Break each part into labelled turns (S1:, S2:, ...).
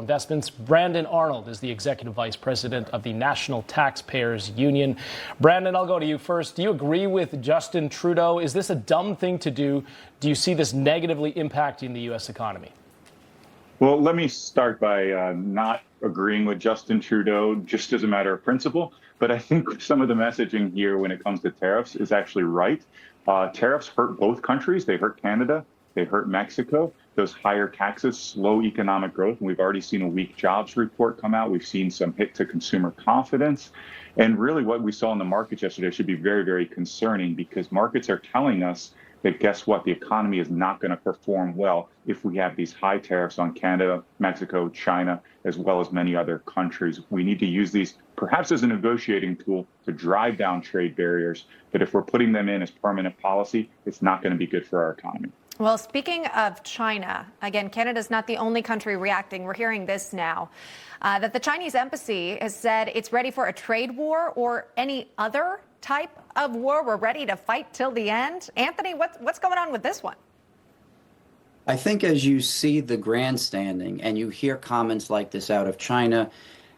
S1: Investments. Brandon Arnold is the Executive Vice President of the National Taxpayers Union. Brandon, I'll go to you first. Do you agree with Justin Trudeau? Is this a dumb thing to do? Do you see this negatively impacting the U.S. economy?
S2: Well, let me start by not agreeing with Justin Trudeau just as a matter of principle. But I think some of the messaging here when it comes to tariffs is actually right. Tariffs hurt both countries. They hurt Canada. They hurt Mexico. Those higher taxes slow economic growth. And we've already seen a weak jobs report come out. We've seen some hit to consumer confidence. And really what we saw in the markets yesterday should be very, very concerning, because markets are telling us that guess what? The economy is not going to perform well if we have these high tariffs on Canada, Mexico, China, as well as many other countries. We need to use these perhaps as a negotiating tool to drive down trade barriers. But if we're putting them in as permanent policy, it's not going to be good for our economy.
S3: Well, speaking of China, again, Canada's not the only country reacting. We're hearing this now, that the Chinese embassy has said it's ready for a trade war or any other type of war. We're ready to fight till the end. Anthony, what's going on with this one?
S4: I think as you see the grandstanding and you hear comments like this out of China,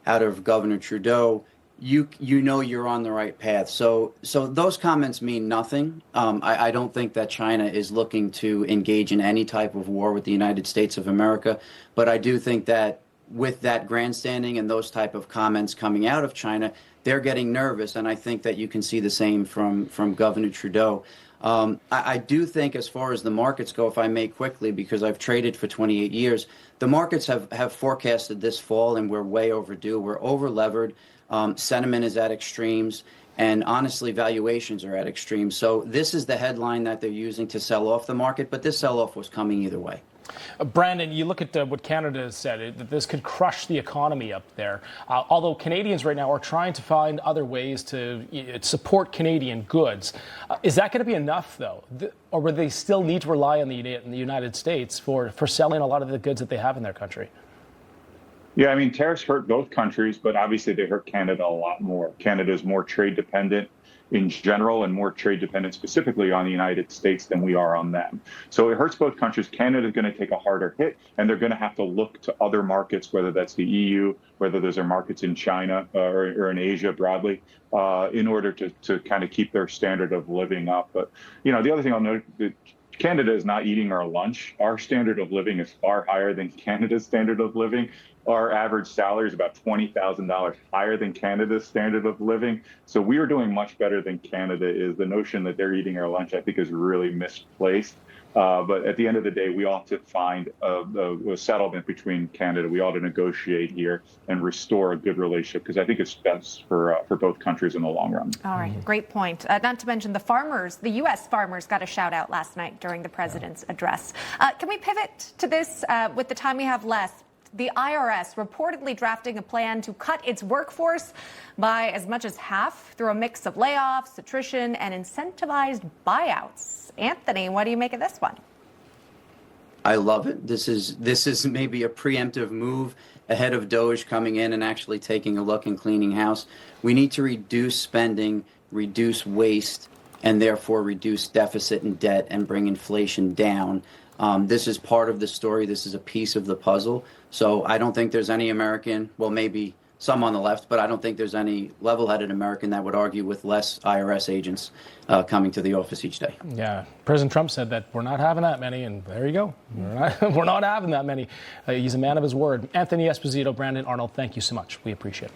S4: out of Governor Trudeau, you know you're on the right path. So those comments mean nothing. I don't think that China is looking to engage in any type of war with the United States of America. But I do think that with that grandstanding and those type of comments coming out of China, they're getting nervous. And I think that you can see the same from Governor Trudeau. I do think as far as the markets go, if I may quickly, because I've traded for 28 years, the markets have forecasted this fall and we're way overdue. We're over-levered. Sentiment is at extremes, and honestly, valuations are at extremes. So this is the headline that they're using to sell off the market, but this sell-off was coming either way.
S1: Brandon, you look at what Canada has said, that this could crush the economy up there. Although Canadians right now are trying to find other ways to support Canadian goods. Is that going to be enough, though? Or will they still need to rely on the United States for selling a lot of the goods that they have in their country?
S2: Yeah, I mean, tariffs hurt both countries, but obviously they hurt Canada a lot more. Canada is more trade dependent in general and more trade dependent specifically on the United States than we are on them. So it hurts both countries. Canada is going to take a harder hit, and they're going to have to look to other markets, whether that's the EU, whether those are markets in China or in Asia broadly, in order to kind of keep their standard of living up. But, the other thing I'll note, Canada is not eating our lunch. Our standard of living is far higher than Canada's standard of living. Our average salary is about $20,000 higher than Canada's standard of living. So we are doing much better than Canada is. The notion that they're eating our lunch, I think, is really misplaced. But at the end of the day, we ought to find a settlement between Canada. We ought to negotiate here and restore a good relationship, because I think it's best for both countries in the long run.
S3: All right. Great point. Not to mention the farmers, the U.S. farmers got a shout out last night during the president's address. Can we pivot to this with the time we have left? The IRS reportedly drafting a plan to cut its workforce by as much as half through a mix of layoffs, attrition, and incentivized buyouts. Anthony, what do you make of this one?
S4: I love it. This is maybe a preemptive move ahead of DOGE coming in and actually taking a look and cleaning house. We need to reduce spending, reduce waste, and therefore reduce deficit and debt and bring inflation down. This is part of the story. This is a piece of the puzzle. So I don't think there's any American, well, maybe some on the left, but I don't think there's any level-headed American that would argue with less IRS agents coming to the office each day.
S1: Yeah. President Trump said that we're not having that many, and there you go. We're not having that many. He's a man of his word. Anthony Esposito, Brandon Arnold, thank you so much. We appreciate it.